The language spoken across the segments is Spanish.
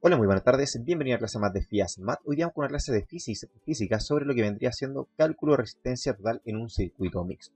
Hola, muy buenas tardes. Bienvenido a clase más de FIAS Math. Hoy día vamos con una clase de física sobre lo que vendría siendo cálculo de resistencia total en un circuito mixto.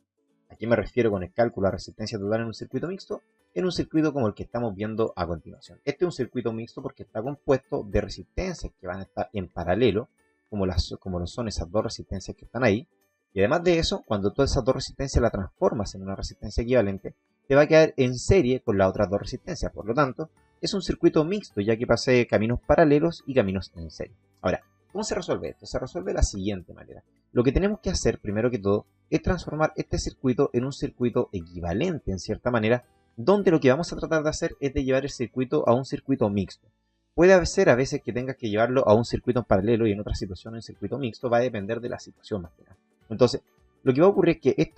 ¿A qué me refiero con el cálculo de resistencia total en un circuito mixto? En un circuito como el que estamos viendo a continuación. Este es un circuito mixto porque está compuesto de resistencias que van a estar en paralelo, como lo son esas dos resistencias que están ahí. Y además de eso, cuando todas esas dos resistencias las transformas en una resistencia equivalente, te va a quedar en serie con las otras dos resistencias. Por lo tanto, es un circuito mixto, ya que posee caminos paralelos y caminos en serie. Ahora, ¿cómo se resuelve esto? Se resuelve de la siguiente manera. Lo que tenemos que hacer, primero que todo, es transformar este circuito en un circuito equivalente, en cierta manera, donde lo que vamos a tratar de hacer es de llevar el circuito a un circuito mixto. Puede ser a veces que tengas que llevarlo a un circuito en paralelo y en otras situaciones en circuito mixto, va a depender de la situación más que nada. Entonces, lo que va a ocurrir es que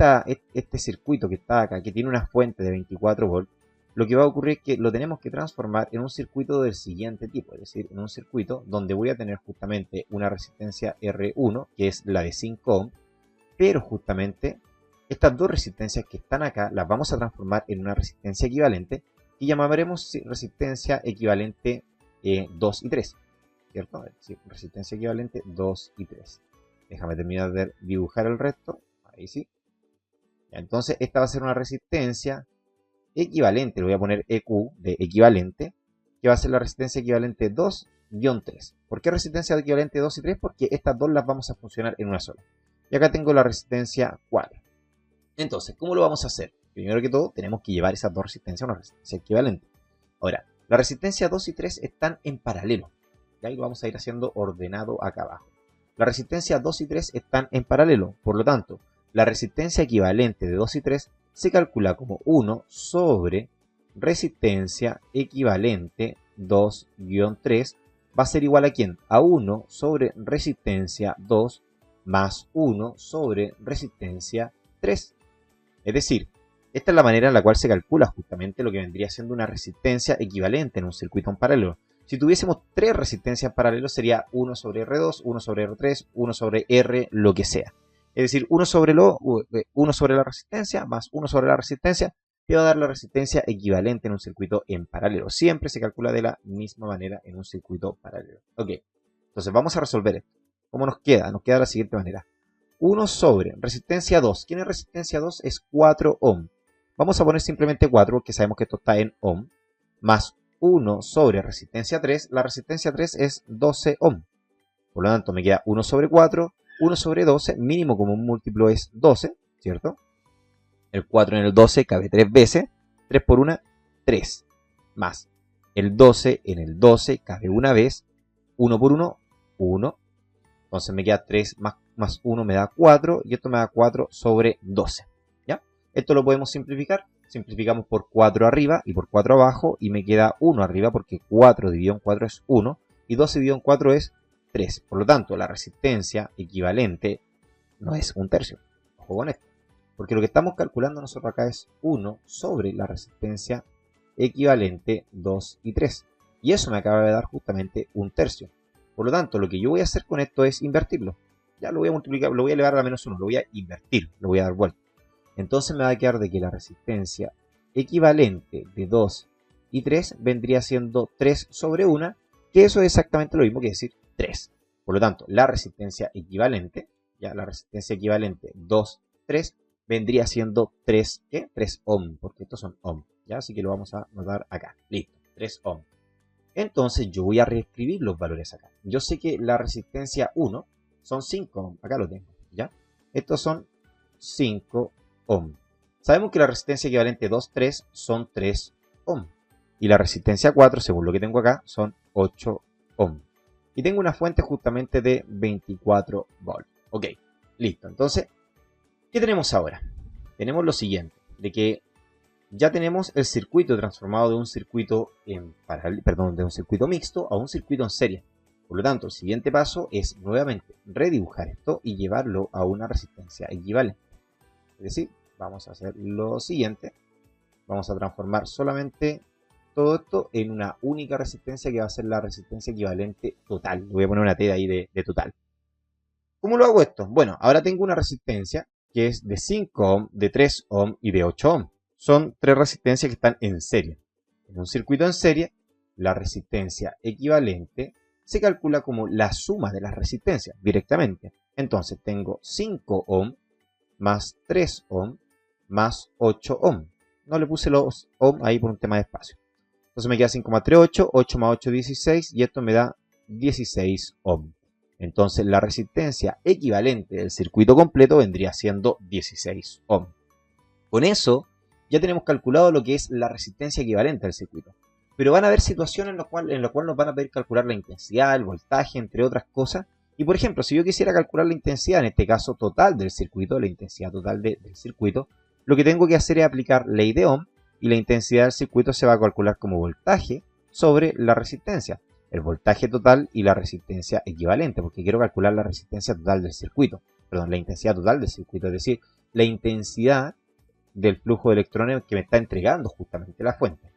este circuito que está acá, que tiene una fuente de 24 volts, lo que va a ocurrir es que lo tenemos que transformar en un circuito del siguiente tipo, es decir, en un circuito donde voy a tener justamente una resistencia R1, que es la de 5 ohm, pero justamente estas dos resistencias que están acá las vamos a transformar en una resistencia equivalente que llamaremos resistencia equivalente 2 y 3, ¿cierto? Es decir, resistencia equivalente 2 y 3. Déjame terminar de dibujar el resto, ahí sí. Entonces esta va a ser una resistencia equivalente, le voy a poner EQ de equivalente, que va a ser la resistencia equivalente 2-3. ¿Por qué resistencia equivalente 2 y 3? Porque estas dos las vamos a funcionar en una sola. Y acá tengo la resistencia 4. Entonces, ¿cómo lo vamos a hacer? Primero que todo, tenemos que llevar esas dos resistencias a una resistencia equivalente. Ahora, la resistencia 2 y 3 están en paralelo. Y lo vamos a ir haciendo ordenado acá abajo. La resistencia 2 y 3 están en paralelo. Por lo tanto, la resistencia equivalente de 2 y 3 se calcula como 1 sobre resistencia equivalente 2-3 va a ser igual a ¿quién? A 1 sobre resistencia 2 más 1 sobre resistencia 3. Es decir, esta es la manera en la cual se calcula justamente lo que vendría siendo una resistencia equivalente en un circuito en paralelo. Si tuviésemos tres resistencias en paralelo sería 1 sobre R2, 1 sobre R3, 1 sobre R, lo que sea. Es decir, 1 sobre la resistencia más 1 sobre la resistencia te va a dar la resistencia equivalente en un circuito en paralelo. Siempre se calcula de la misma manera en un circuito paralelo. Ok, entonces vamos a resolver esto. ¿Cómo nos queda? Nos queda de la siguiente manera. 1 sobre resistencia 2. ¿Quién es resistencia 2? Es 4 ohm. Vamos a poner simplemente 4 porque sabemos que esto está en ohm. Más 1 sobre resistencia 3. La resistencia 3 es 12 ohm. Por lo tanto, me queda 1 sobre 4. 1 sobre 12, mínimo común múltiplo es 12, ¿cierto? El 4 en el 12 cabe 3 veces. 3 por 1, 3. Más el 12 en el 12 cabe una vez. 1 por 1, 1. Entonces me queda 3 más 1 me da 4. Y esto me da 4 sobre 12. ¿Ya? Esto lo podemos simplificar. Simplificamos por 4 arriba y por 4 abajo. Y me queda 1 arriba porque 4 dividido en 4 es 1. Y 12 dividido en 4 es 3. Por lo tanto, la resistencia equivalente no es un tercio. Ojo con esto. Porque lo que estamos calculando nosotros acá es 1 sobre la resistencia equivalente 2 y 3. Y eso me acaba de dar justamente un tercio. Por lo tanto, lo que yo voy a hacer con esto es invertirlo. Ya lo voy a multiplicar, lo voy a elevar a la menos 1, lo voy a invertir, lo voy a dar vuelta. Entonces me va a quedar de que la resistencia equivalente de 2 y 3 vendría siendo 3 sobre 1, que eso es exactamente lo mismo que decir 3. Por lo tanto, la resistencia equivalente, ya la resistencia equivalente 2, 3, vendría siendo 3, ¿qué? 3 ohm, porque estos son ohm, ¿ya? Así que lo vamos a notar acá. Listo, 3 ohm. Entonces yo voy a reescribir los valores acá. Yo sé que la resistencia 1 son 5 ohm, acá lo tengo, ¿ya? Estos son 5 ohm. Sabemos que la resistencia equivalente 2, 3 son 3 ohm. Y la resistencia 4, según lo que tengo acá, son 8 ohm. Y tengo una fuente justamente de 24 volts. Ok, listo. Entonces, ¿qué tenemos ahora? Tenemos lo siguiente, de que ya tenemos el circuito transformado de un circuito de un circuito mixto a un circuito en serie. Por lo tanto, el siguiente paso es nuevamente redibujar esto y llevarlo a una resistencia equivalente. Es decir, vamos a hacer lo siguiente. Vamos a transformar solamente todo esto en una única resistencia que va a ser la resistencia equivalente total. Voy a poner una T ahí de total. ¿Cómo lo hago esto? Bueno, ahora tengo una resistencia que es de 5 ohm, de 3 ohm y de 8 ohm. Son tres resistencias que están en serie. En un circuito en serie, la resistencia equivalente se calcula como la suma de las resistencias directamente. Entonces tengo 5 ohm más 3 ohm más 8 ohm. No le puse los ohm ahí por un tema de espacio. Entonces me queda 5,38, 8 más 8, 16 y esto me da 16 ohm. Entonces la resistencia equivalente del circuito completo vendría siendo 16 ohm. Con eso ya tenemos calculado lo que es la resistencia equivalente al circuito. Pero van a haber situaciones en las cuales nos van a pedir calcular la intensidad, el voltaje, entre otras cosas. Y por ejemplo, si yo quisiera calcular la intensidad, en este caso total del circuito, la intensidad total del circuito, lo que tengo que hacer es aplicar ley de Ohm y la intensidad del circuito se va a calcular como voltaje sobre la resistencia. El voltaje total y la resistencia equivalente, porque quiero calcular la resistencia total del circuito. Perdón, la intensidad total del circuito, es decir, la intensidad del flujo de electrones que me está entregando justamente la fuente.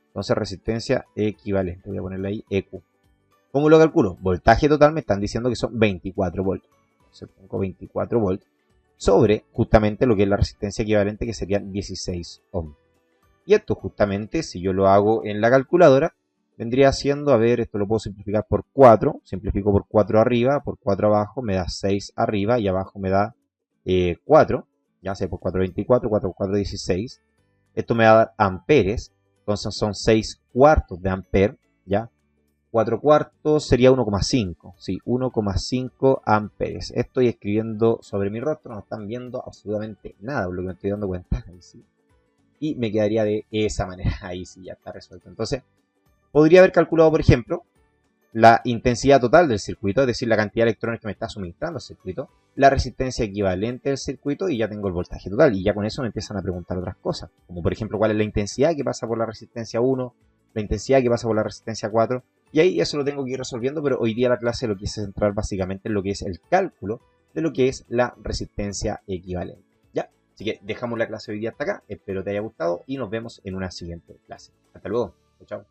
Entonces resistencia equivalente, voy a ponerle ahí EQ. ¿Cómo lo calculo? Voltaje total me están diciendo que son 24 volts. Entonces pongo 24 volts sobre justamente lo que es la resistencia equivalente, que serían 16 ohm. Y esto justamente, si yo lo hago en la calculadora, vendría siendo, a ver, esto lo puedo simplificar por 4. Simplifico por 4 arriba, por 4 abajo, me da 6 arriba y abajo me da 4. Ya sé, por 4, 24, 4 por 4, 16. Esto me va a dar amperes. Entonces son 6 cuartos de ampere, ¿ya? 4 cuartos sería 1,5, sí, 1,5 amperes. Estoy escribiendo sobre mi rostro, no están viendo absolutamente nada, por lo que me estoy dando cuenta. Ahí sí. Y me quedaría de esa manera, ahí sí, ya está resuelto. Entonces, podría haber calculado, por ejemplo, la intensidad total del circuito, es decir, la cantidad de electrones que me está suministrando el circuito, la resistencia equivalente del circuito y ya tengo el voltaje total. Y ya con eso me empiezan a preguntar otras cosas, como por ejemplo cuál es la intensidad que pasa por la resistencia 1, la intensidad que pasa por la resistencia 4, y ahí eso lo tengo que ir resolviendo, pero hoy día la clase lo quise centrar básicamente en lo que es el cálculo de lo que es la resistencia equivalente. ¿Ya? Así que dejamos la clase hoy día hasta acá, espero te haya gustado y nos vemos en una siguiente clase. Hasta luego, chao.